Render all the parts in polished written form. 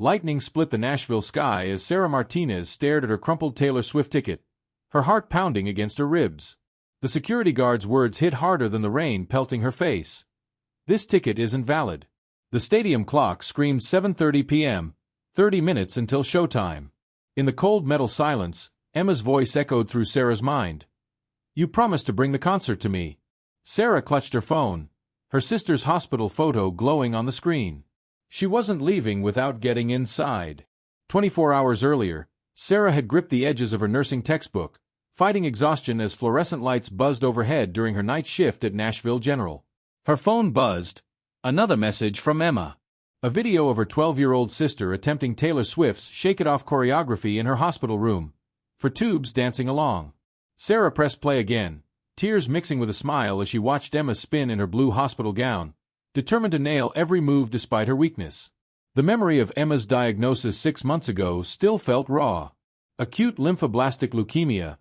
Lightning split the Nashville sky as Sarah Martinez stared at her crumpled Taylor Swift ticket, her heart pounding against her ribs. The security guard's words hit harder than the rain pelting her face. "This ticket isn't valid." The stadium clock screamed 7:30 p.m., 30 minutes until showtime. In the cold metal silence, Emma's voice echoed through Sarah's mind. "You promised to bring the concert to me." Sarah clutched her phone, her sister's hospital photo glowing on the screen. She wasn't leaving without getting inside. 24 hours earlier, Sarah had gripped the edges of her nursing textbook, fighting exhaustion as fluorescent lights buzzed overhead during her night shift at Nashville General. Her phone buzzed. Another message from Emma. A video of her 12-year-old sister attempting Taylor Swift's Shake It Off choreography in her hospital room, for tubes dancing along. Sarah pressed play again, tears mixing with a smile as she watched Emma spin in her blue hospital gown, determined to nail every move despite her weakness. The memory of Emma's diagnosis 6 months ago still felt raw. Acute lymphoblastic leukemia.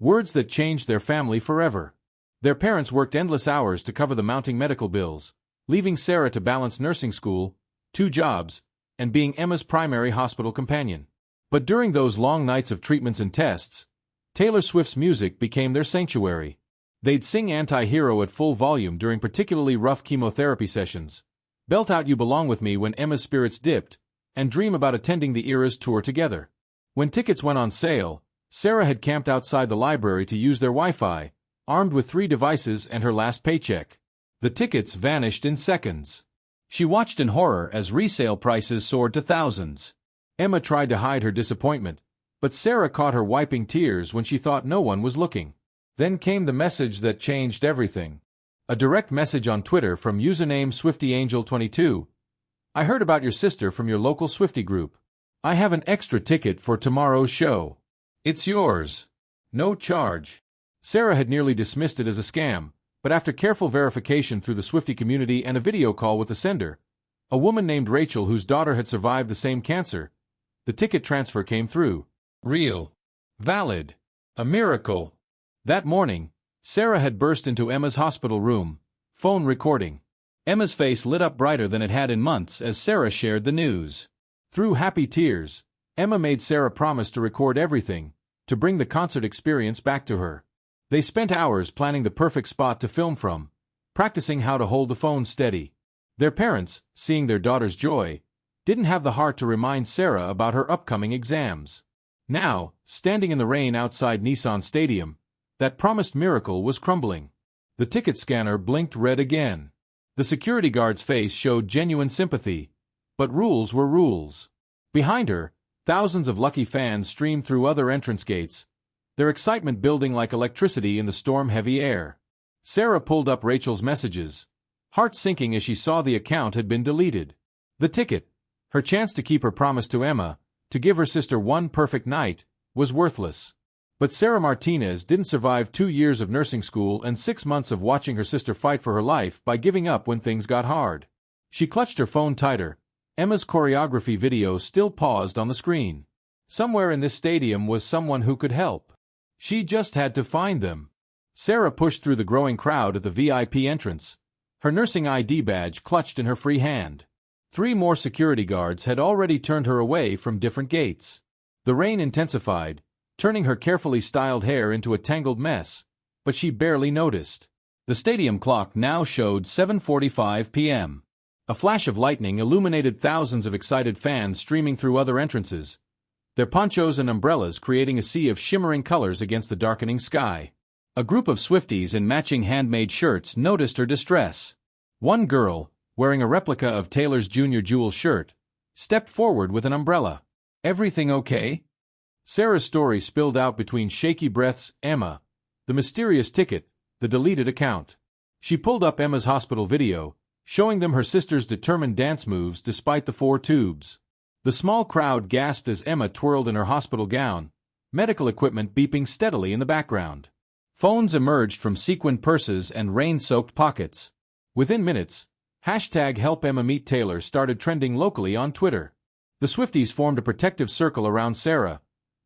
Words that changed their family forever. Their parents worked endless hours to cover the mounting medical bills, leaving Sarah to balance nursing school, 2 jobs, and being Emma's primary hospital companion. But during those long nights of treatments and tests, Taylor Swift's music became their sanctuary. They'd sing Anti-Hero at full volume during particularly rough chemotherapy sessions, belt out You Belong With Me when Emma's spirits dipped, and dream about attending the Eras tour together. When tickets went on sale, Sarah had camped outside the library to use their Wi-Fi, armed with 3 devices and her last paycheck. The tickets vanished in seconds. She watched in horror as resale prices soared to thousands. Emma tried to hide her disappointment, but Sarah caught her wiping tears when she thought no one was looking. Then came the message that changed everything. A direct message on Twitter from username SwiftyAngel22. "I heard about your sister from your local Swiftie group. I have an extra ticket for tomorrow's show. It's yours. No charge." Sarah had nearly dismissed it as a scam, but after careful verification through the Swiftie community and a video call with the sender, a woman named Rachel whose daughter had survived the same cancer, the ticket transfer came through. Real. Valid. A miracle. That morning, Sarah had burst into Emma's hospital room, phone recording. Emma's face lit up brighter than it had in months as Sarah shared the news. Through happy tears, Emma made Sarah promise to record everything, to bring the concert experience back to her. They spent hours planning the perfect spot to film from, practicing how to hold the phone steady. Their parents, seeing their daughter's joy, didn't have the heart to remind Sarah about her upcoming exams. Now, standing in the rain outside Nissan Stadium, that promised miracle was crumbling. The ticket scanner blinked red again. The security guard's face showed genuine sympathy, but rules were rules. Behind her, thousands of lucky fans streamed through other entrance gates, their excitement building like electricity in the storm-heavy air. Sarah pulled up Rachel's messages, heart sinking as she saw the account had been deleted. The ticket, her chance to keep her promise to Emma, to give her sister one perfect night, was worthless. But Sarah Martinez didn't survive 2 years of nursing school and 6 months of watching her sister fight for her life by giving up when things got hard. She clutched her phone tighter. Emma's choreography video still paused on the screen. Somewhere in this stadium was someone who could help. She just had to find them. Sarah pushed through the growing crowd at the VIP entrance, her nursing ID badge clutched in her free hand. 3 more security guards had already turned her away from different gates. The rain intensified, turning her carefully styled hair into a tangled mess, but she barely noticed. The stadium clock now showed 7:45 p.m. A flash of lightning illuminated thousands of excited fans streaming through other entrances, their ponchos and umbrellas creating a sea of shimmering colors against the darkening sky. A group of Swifties in matching handmade shirts noticed her distress. One girl, wearing a replica of Taylor's Junior Jewel shirt, stepped forward with an umbrella. "Everything okay?" Sarah's story spilled out between shaky breaths. Emma, the mysterious ticket, the deleted account. She pulled up Emma's hospital video, showing them her sister's determined dance moves despite the 4 tubes. The small crowd gasped as Emma twirled in her hospital gown, medical equipment beeping steadily in the background. Phones emerged from sequined purses and rain-soaked pockets. Within minutes, #HelpEmmaMeet Taylor started trending locally on Twitter. The Swifties formed a protective circle around Sarah,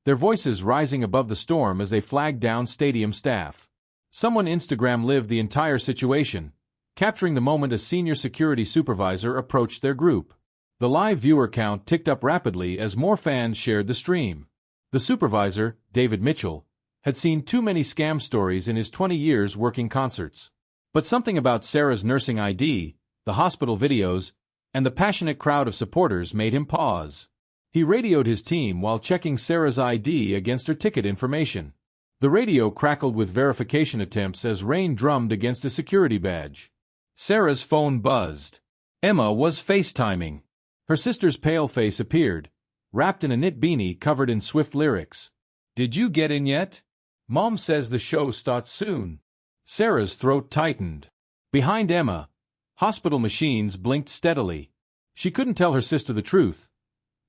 their voices rising above the storm as they flagged down stadium staff. Someone Instagram lived the entire situation, capturing the moment a senior security supervisor approached their group. The live viewer count ticked up rapidly as more fans shared the stream. The supervisor, David Mitchell, had seen too many scam stories in his 20 years working concerts. But something about Sarah's nursing ID, the hospital videos, and the passionate crowd of supporters made him pause. He radioed his team while checking Sarah's ID against her ticket information. The radio crackled with verification attempts as rain drummed against a security badge. Sarah's phone buzzed. Emma was FaceTiming. Her sister's pale face appeared, wrapped in a knit beanie covered in swift lyrics. "Did you get in yet? Mom says the show starts soon." Sarah's throat tightened. Behind Emma, hospital machines blinked steadily. She couldn't tell her sister the truth.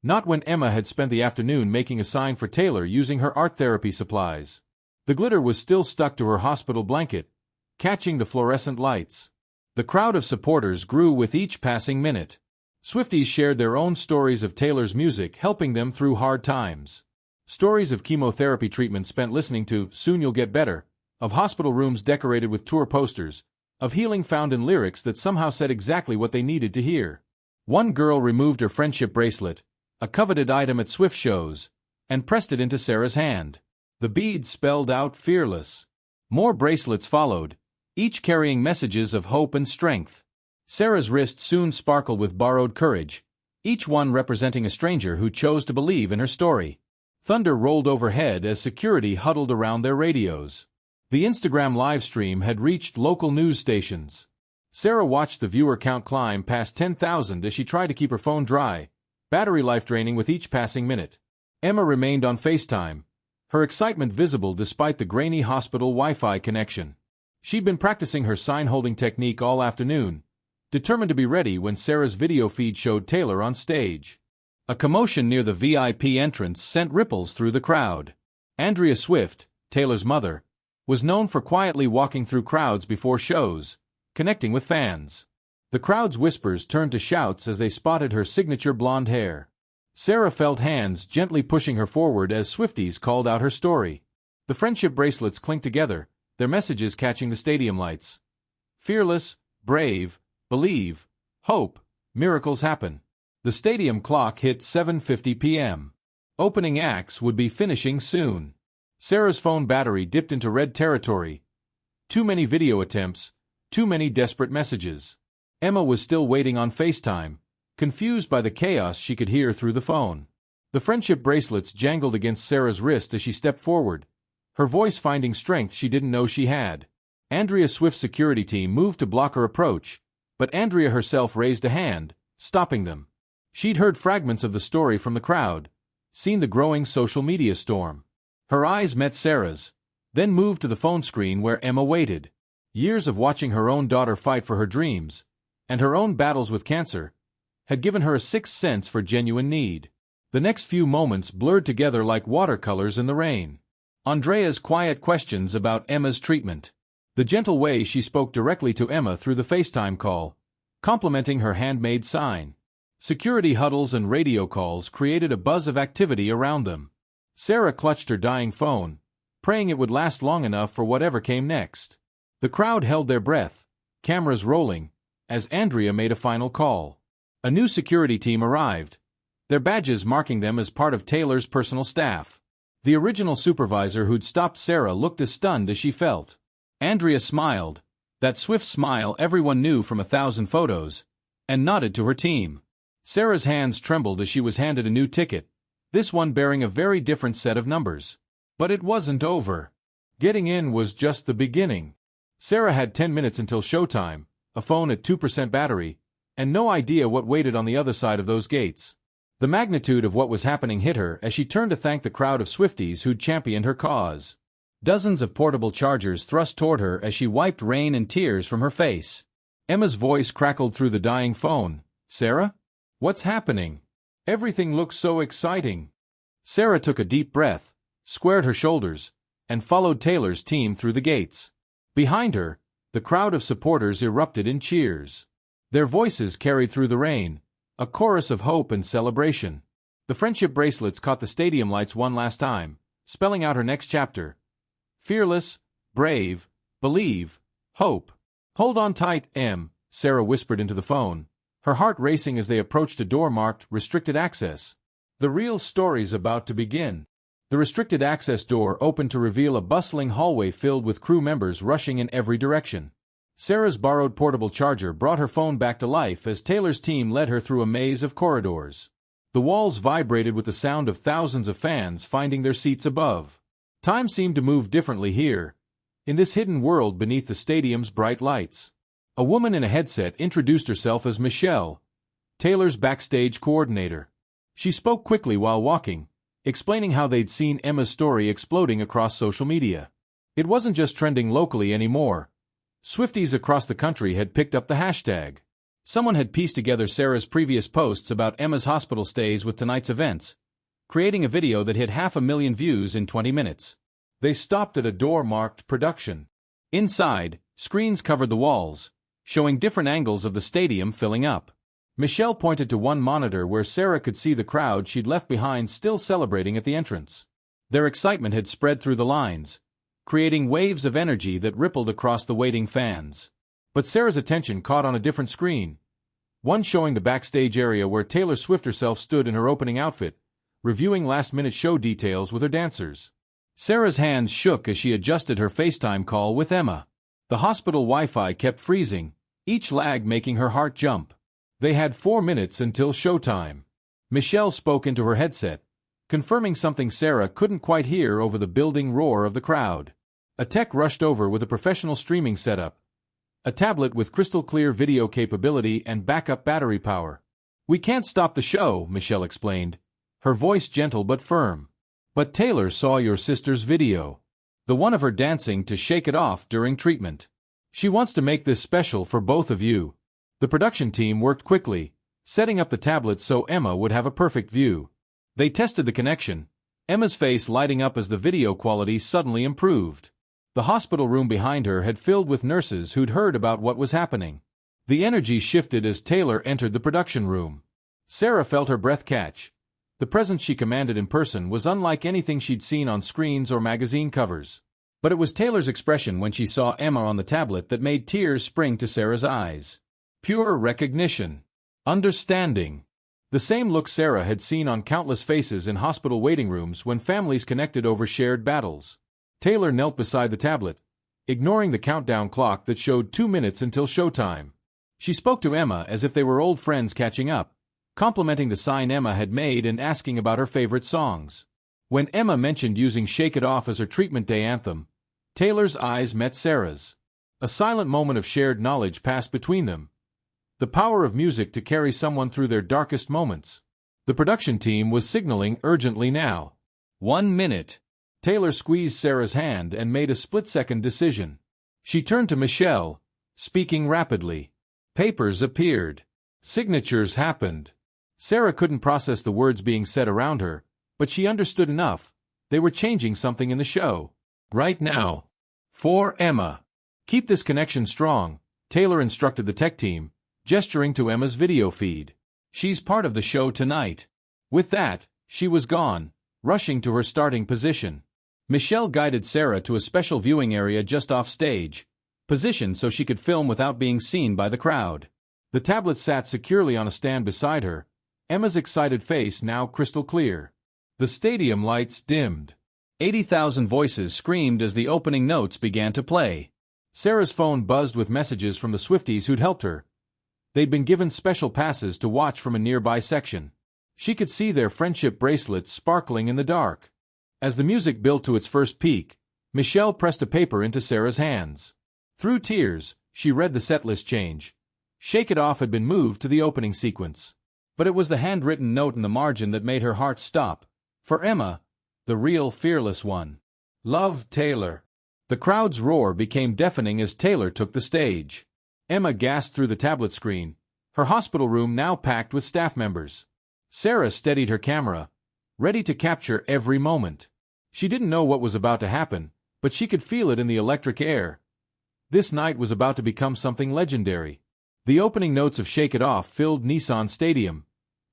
Not when Emma had spent the afternoon making a sign for Taylor using her art therapy supplies. The glitter was still stuck to her hospital blanket, catching the fluorescent lights. The crowd of supporters grew with each passing minute. Swifties shared their own stories of Taylor's music helping them through hard times. Stories of chemotherapy treatment spent listening to "Soon You'll Get Better," of hospital rooms decorated with tour posters, of healing found in lyrics that somehow said exactly what they needed to hear. One girl removed her friendship bracelet, a coveted item at Swift shows, and pressed it into Sarah's hand. The bead spelled out "Fearless." More bracelets followed, each carrying messages of hope and strength. Sarah's wrist soon sparkled with borrowed courage, each one representing a stranger who chose to believe in her story. Thunder rolled overhead as security huddled around their radios. The Instagram livestream had reached local news stations. Sarah watched the viewer count climb past 10,000 as she tried to keep her phone dry, battery life draining with each passing minute. Emma remained on FaceTime, her excitement visible despite the grainy hospital Wi-Fi connection. She'd been practicing her sign-holding technique all afternoon, determined to be ready when Sarah's video feed showed Taylor on stage. A commotion near the VIP entrance sent ripples through the crowd. Andrea Swift, Taylor's mother, was known for quietly walking through crowds before shows, connecting with fans. The crowd's whispers turned to shouts as they spotted her signature blonde hair. Sarah felt hands gently pushing her forward as Swifties called out her story. The friendship bracelets clinked together, their messages catching the stadium lights. Fearless, brave, believe, hope, miracles happen. The stadium clock hit 7:50 p.m. Opening acts would be finishing soon. Sarah's phone battery dipped into red territory. Too many video attempts, too many desperate messages. Emma was still waiting on FaceTime, confused by the chaos she could hear through the phone. The friendship bracelets jangled against Sarah's wrist as she stepped forward, her voice finding strength she didn't know she had. Andrea Swift's security team moved to block her approach, but Andrea herself raised a hand, stopping them. She'd heard fragments of the story from the crowd, seen the growing social media storm. Her eyes met Sarah's, then moved to the phone screen where Emma waited. Years of watching her own daughter fight for her dreams, and her own battles with cancer, had given her a sixth sense for genuine need. The next few moments blurred together like watercolors in the rain. Andrea's quiet questions about Emma's treatment. The gentle way she spoke directly to Emma through the FaceTime call, complimenting her handmade sign. Security huddles and radio calls created a buzz of activity around them. Sarah clutched her dying phone, praying it would last long enough for whatever came next. The crowd held their breath, cameras rolling, as Andrea made a final call. A new security team arrived, their badges marking them as part of Taylor's personal staff. The original supervisor who'd stopped Sarah looked as stunned as she felt. Andrea smiled, that swift smile everyone knew from 1,000 photos, and nodded to her team. Sarah's hands trembled as she was handed a new ticket, this one bearing a very different set of numbers. But it wasn't over. Getting in was just the beginning. Sarah had 10 minutes until showtime, a phone at 2% battery, and no idea what waited on the other side of those gates. The magnitude of what was happening hit her as she turned to thank the crowd of Swifties who'd championed her cause. Dozens of portable chargers thrust toward her as she wiped rain and tears from her face. Emma's voice crackled through the dying phone. "Sarah? What's happening? Everything looks so exciting." Sarah took a deep breath, squared her shoulders, and followed Taylor's team through the gates. Behind her, the crowd of supporters erupted in cheers. Their voices carried through the rain, a chorus of hope and celebration. The friendship bracelets caught the stadium lights one last time, spelling out her next chapter. Fearless, brave, believe, hope. "Hold on tight, Em," Sarah whispered into the phone, her heart racing as they approached a door marked Restricted Access. The real story's about to begin. The restricted access door opened to reveal a bustling hallway filled with crew members rushing in every direction. Sarah's borrowed portable charger brought her phone back to life as Taylor's team led her through a maze of corridors. The walls vibrated with the sound of thousands of fans finding their seats above. Time seemed to move differently here, in this hidden world beneath the stadium's bright lights. A woman in a headset introduced herself as Michelle, Taylor's backstage coordinator. She spoke quickly while walking, explaining how they'd seen Emma's story exploding across social media. It wasn't just trending locally anymore. Swifties across the country had picked up the hashtag. Someone had pieced together Sarah's previous posts about Emma's hospital stays with tonight's events, creating a video that hit 500,000 views in 20 minutes. They stopped at a door marked Production. Inside, screens covered the walls, showing different angles of the stadium filling up. Michelle pointed to one monitor where Sarah could see the crowd she'd left behind still celebrating at the entrance. Their excitement had spread through the lines, creating waves of energy that rippled across the waiting fans. But Sarah's attention caught on a different screen, one showing the backstage area where Taylor Swift herself stood in her opening outfit, reviewing last-minute show details with her dancers. Sarah's hands shook as she adjusted her FaceTime call with Emma. The hospital Wi-Fi kept freezing, each lag making her heart jump. They had 4 minutes until showtime. Michelle spoke into her headset, confirming something Sarah couldn't quite hear over the building roar of the crowd. A tech rushed over with a professional streaming setup, a tablet with crystal-clear video capability and backup battery power. "We can't stop the show," Michelle explained, her voice gentle but firm. "But Taylor saw your sister's video. The one of her dancing to Shake It Off during treatment. She wants to make this special for both of you." The production team worked quickly, setting up the tablet so Emma would have a perfect view. They tested the connection, Emma's face lighting up as the video quality suddenly improved. The hospital room behind her had filled with nurses who'd heard about what was happening. The energy shifted as Taylor entered the production room. Sarah felt her breath catch. The presence she commanded in person was unlike anything she'd seen on screens or magazine covers. But it was Taylor's expression when she saw Emma on the tablet that made tears spring to Sarah's eyes. Pure recognition. Understanding. The same look Sarah had seen on countless faces in hospital waiting rooms when families connected over shared battles. Taylor knelt beside the tablet, ignoring the countdown clock that showed 2 minutes until showtime. She spoke to Emma as if they were old friends catching up, complimenting the sign Emma had made and asking about her favorite songs. When Emma mentioned using Shake It Off as her treatment day anthem, Taylor's eyes met Sarah's. A silent moment of shared knowledge passed between them. The power of music to carry someone through their darkest moments. The production team was signaling urgently now. 1 minute. Taylor squeezed Sarah's hand and made a split-second decision. She turned to Michelle, speaking rapidly. Papers appeared. Signatures happened. Sarah couldn't process the words being said around her, but she understood enough. They were changing something in the show. Right now. For Emma. Keep this connection strong, Taylor instructed the tech team, gesturing to Emma's video feed. She's part of the show tonight. With that, she was gone, rushing to her starting position. Michelle guided Sarah to a special viewing area just off stage, positioned so she could film without being seen by the crowd. The tablet sat securely on a stand beside her, Emma's excited face now crystal clear. The stadium lights dimmed. 80,000 voices screamed as the opening notes began to play. Sarah's phone buzzed with messages from the Swifties who'd helped her. They'd been given special passes to watch from a nearby section. She could see their friendship bracelets sparkling in the dark. As the music built to its first peak, Michelle pressed a paper into Sarah's hands. Through tears, she read the setlist change. Shake It Off had been moved to the opening sequence. But it was the handwritten note in the margin that made her heart stop. For Emma, the real fearless one. Love, Taylor. The crowd's roar became deafening as Taylor took the stage. Emma gasped through the tablet screen, her hospital room now packed with staff members. Sarah steadied her camera, ready to capture every moment. She didn't know what was about to happen, but she could feel it in the electric air. This night was about to become something legendary. The opening notes of Shake It Off filled Nissan Stadium.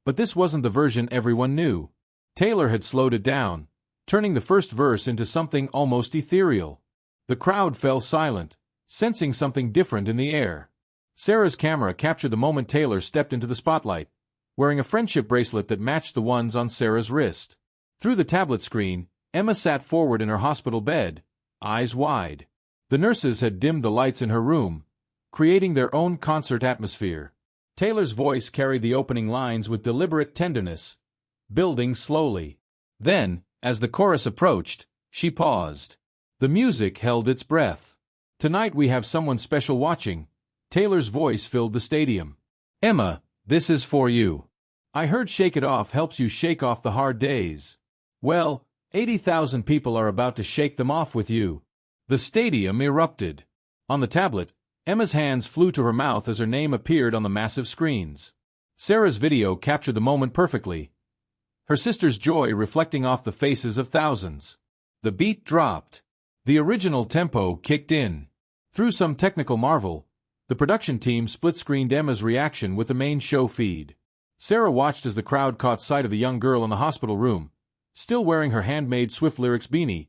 But this wasn't the version everyone knew. Taylor had slowed it down, turning the first verse into something almost ethereal. The crowd fell silent, sensing something different in the air. Sarah's camera captured the moment Taylor stepped into the spotlight, wearing a friendship bracelet that matched the ones on Sarah's wrist. Through the tablet screen, Emma sat forward in her hospital bed, eyes wide. The nurses had dimmed the lights in her room, creating their own concert atmosphere. Taylor's voice carried the opening lines with deliberate tenderness, building slowly. Then, as the chorus approached, she paused. The music held its breath. "Tonight we have someone special watching." Taylor's voice filled the stadium. "Emma, this is for you. I heard Shake It Off helps you shake off the hard days. Well, 80,000 people are about to shake them off with you." The stadium erupted. On the tablet, Emma's hands flew to her mouth as her name appeared on the massive screens. Sarah's video captured the moment perfectly, her sister's joy reflecting off the faces of thousands. The beat dropped. The original tempo kicked in. Through some technical marvel, the production team split-screened Emma's reaction with the main show feed. Sarah watched as the crowd caught sight of the young girl in the hospital room, still wearing her handmade Swift Lyrics beanie,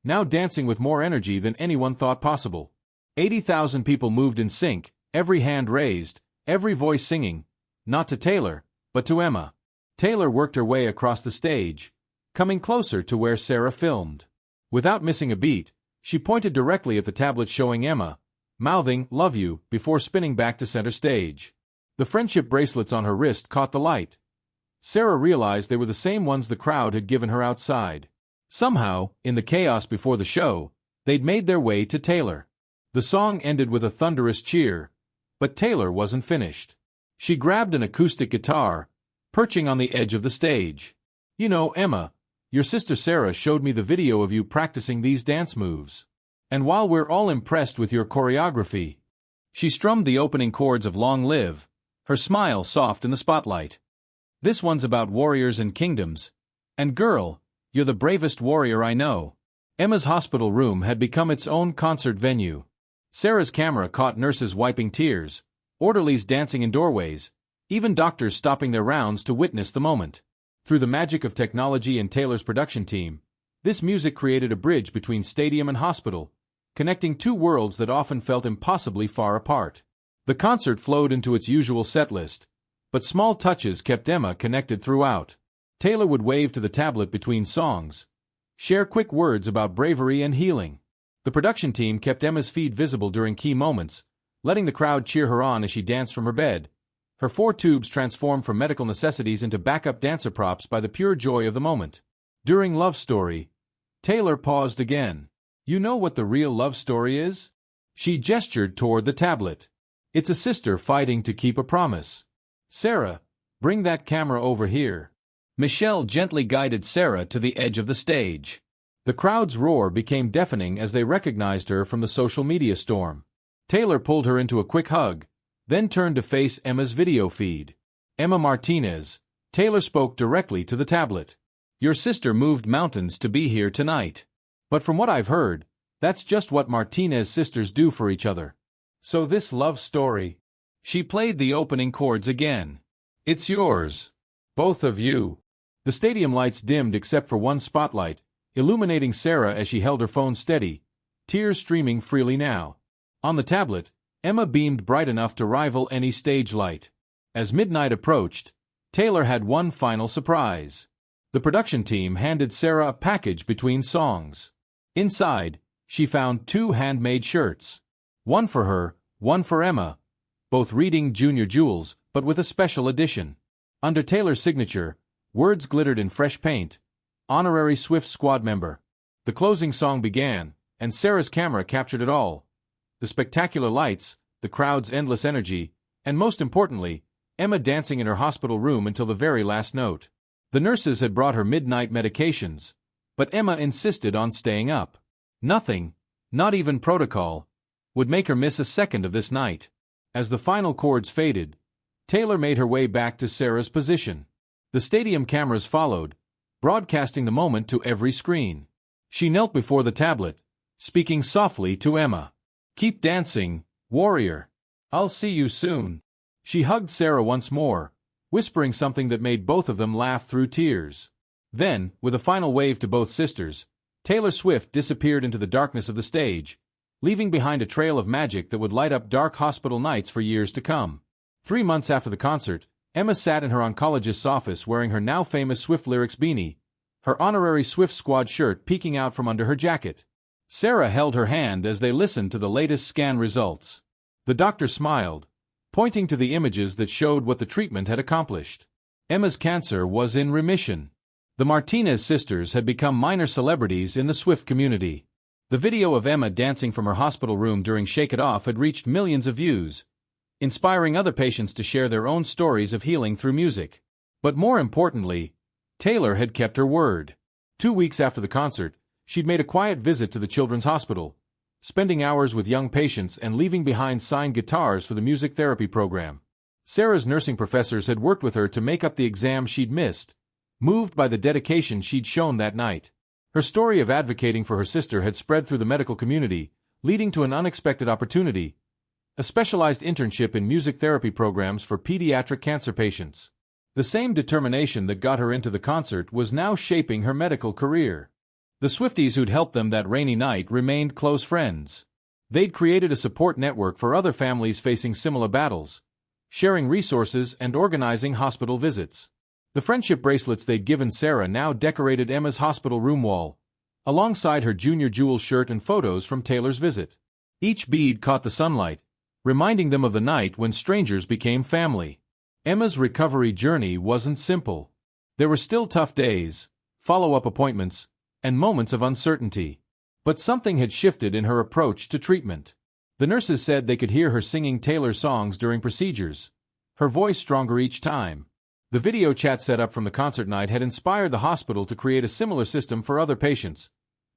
now dancing with more energy than anyone thought possible. 80,000 people moved in sync, every hand raised, every voice singing, not to Taylor, but to Emma. Taylor worked her way across the stage, coming closer to where Sarah filmed. Without missing a beat, she pointed directly at the tablet showing Emma, mouthing, "Love you," before spinning back to center stage. The friendship bracelets on her wrist caught the light. Sarah realized they were the same ones the crowd had given her outside. Somehow, in the chaos before the show, they'd made their way to Taylor. The song ended with a thunderous cheer, but Taylor wasn't finished. She grabbed an acoustic guitar, perching on the edge of the stage. "You know, Emma, your sister Sarah showed me the video of you practicing these dance moves. And while we're all impressed with your choreography," she strummed the opening chords of Long Live, her smile soft in the spotlight. "This one's about warriors and kingdoms. And girl, you're the bravest warrior I know." Emma's hospital room had become its own concert venue. Sarah's camera caught nurses wiping tears, orderlies dancing in doorways, even doctors stopping their rounds to witness the moment. Through the magic of technology and Taylor's production team, this music created a bridge between stadium and hospital, connecting two worlds that often felt impossibly far apart. The concert flowed into its usual set list, but small touches kept Emma connected throughout. Taylor would wave to the tablet between songs, share quick words about bravery and healing. The production team kept Emma's feed visible during key moments, letting the crowd cheer her on as she danced from her bed. Her 4 tubes transformed from medical necessities into backup dancer props by the pure joy of the moment. During Love Story, Taylor paused again. "You know what the real love story is?" She gestured toward the tablet. "It's a sister fighting to keep a promise. Sarah, bring that camera over here." Michelle gently guided Sarah to the edge of the stage. The crowd's roar became deafening as they recognized her from the social media storm. Taylor pulled her into a quick hug, then turned to face Emma's video feed. "Emma Martinez," Taylor spoke directly to the tablet. "Your sister moved mountains to be here tonight. But from what I've heard, that's just what Martinez sisters do for each other. So this love story." She played the opening chords again. "It's yours. Both of you." The stadium lights dimmed except for one spotlight, illuminating Sarah as she held her phone steady, tears streaming freely now. On the tablet, Emma beamed bright enough to rival any stage light. As midnight approached, Taylor had one final surprise. The production team handed Sarah a package between songs. Inside, she found 2 handmade shirts. One for her, one for Emma, both reading Junior Jewels, but with a special edition. Under Taylor's signature, words glittered in fresh paint, "Honorary Swift Squad member." The closing song began, and Sarah's camera captured it all. The spectacular lights, the crowd's endless energy, and most importantly, Emma dancing in her hospital room until the very last note. The nurses had brought her midnight medications, but Emma insisted on staying up. Nothing, not even protocol, would make her miss a second of this night. As the final chords faded, Taylor made her way back to Sarah's position. The stadium cameras followed, broadcasting the moment to every screen. She knelt before the tablet, speaking softly to Emma. "Keep dancing, warrior. I'll see you soon." She hugged Sarah once more, whispering something that made both of them laugh through tears. Then, with a final wave to both sisters, Taylor Swift disappeared into the darkness of the stage, leaving behind a trail of magic that would light up dark hospital nights for years to come. 3 months after the concert, Emma sat in her oncologist's office wearing her now famous Swift Lyrics beanie, her honorary Swift Squad shirt peeking out from under her jacket. Sarah held her hand as they listened to the latest scan results. The doctor smiled, pointing to the images that showed what the treatment had accomplished. Emma's cancer was in remission. The Martinez sisters had become minor celebrities in the Swift community. The video of Emma dancing from her hospital room during Shake It Off had reached millions of views, inspiring other patients to share their own stories of healing through music. But more importantly, Taylor had kept her word. 2 weeks after the concert, she'd made a quiet visit to the children's hospital, spending hours with young patients and leaving behind signed guitars for the music therapy program. Sarah's nursing professors had worked with her to make up the exam she'd missed, moved by the dedication she'd shown that night. Her story of advocating for her sister had spread through the medical community, leading to an unexpected opportunity: a specialized internship in music therapy programs for pediatric cancer patients. The same determination that got her into the concert was now shaping her medical career. The Swifties who'd helped them that rainy night remained close friends. They'd created a support network for other families facing similar battles, sharing resources and organizing hospital visits. The friendship bracelets they'd given Sarah now decorated Emma's hospital room wall, alongside her Junior Jewel shirt and photos from Taylor's visit. Each bead caught the sunlight, reminding them of the night when strangers became family. Emma's recovery journey wasn't simple. There were still tough days, follow-up appointments, and moments of uncertainty. But something had shifted in her approach to treatment. The nurses said they could hear her singing Taylor songs during procedures, her voice stronger each time. The video chat set up from the concert night had inspired the hospital to create a similar system for other patients,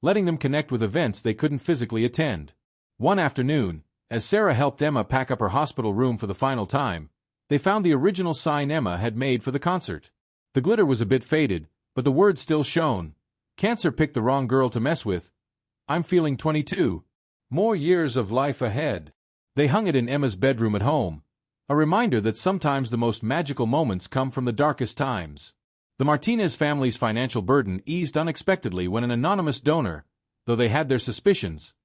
letting them connect with events they couldn't physically attend. One afternoon, as Sarah helped Emma pack up her hospital room for the final time, they found the original sign Emma had made for the concert. The glitter was a bit faded, but the words still shone. "Cancer picked the wrong girl to mess with. I'm feeling 22. More years of life ahead." They hung it in Emma's bedroom at home, a reminder that sometimes the most magical moments come from the darkest times. The Martinez family's financial burden eased unexpectedly when an anonymous donor, though they had their suspicions,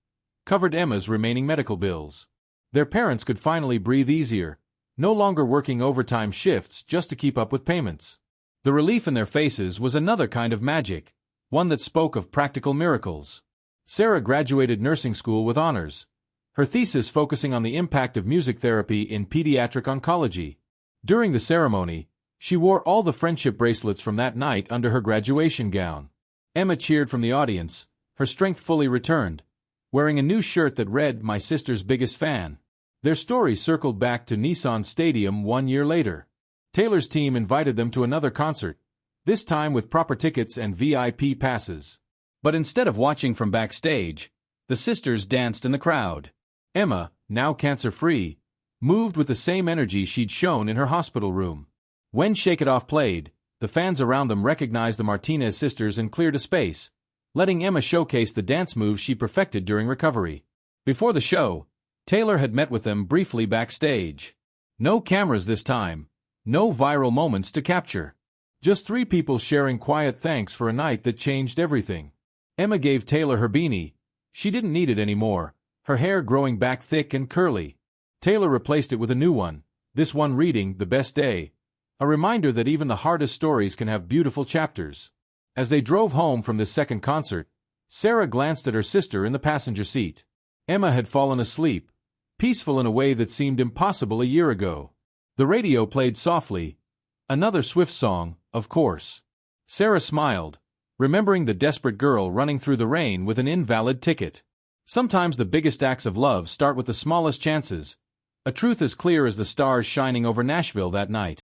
covered Emma's remaining medical bills. Their parents could finally breathe easier, no longer working overtime shifts just to keep up with payments. The relief in their faces was another kind of magic, one that spoke of practical miracles. Sarah graduated nursing school with honors, her thesis focusing on the impact of music therapy in pediatric oncology. During the ceremony, she wore all the friendship bracelets from that night under her graduation gown. Emma cheered from the audience, her strength fully returned, wearing a new shirt that read, "My sister's biggest fan." Their story circled back to Nissan Stadium 1 year later. Taylor's team invited them to another concert, this time with proper tickets and VIP passes. But instead of watching from backstage, the sisters danced in the crowd. Emma, now cancer-free, moved with the same energy she'd shown in her hospital room. When Shake It Off played, the fans around them recognized the Martinez sisters and cleared a space, letting Emma showcase the dance moves she perfected during recovery. Before the show, Taylor had met with them briefly backstage. No cameras this time, no viral moments to capture. Just 3 people sharing quiet thanks for a night that changed everything. Emma gave Taylor her beanie. She didn't need it anymore, her hair growing back thick and curly. Taylor replaced it with a new one, this one reading, "The Best Day," a reminder that even the hardest stories can have beautiful chapters. As they drove home from this second concert, Sarah glanced at her sister in the passenger seat. Emma had fallen asleep, peaceful in a way that seemed impossible a year ago. The radio played softly, another Swift song, of course. Sarah smiled, remembering the desperate girl running through the rain with an invalid ticket. Sometimes the biggest acts of love start with the smallest chances, a truth as clear as the stars shining over Nashville that night.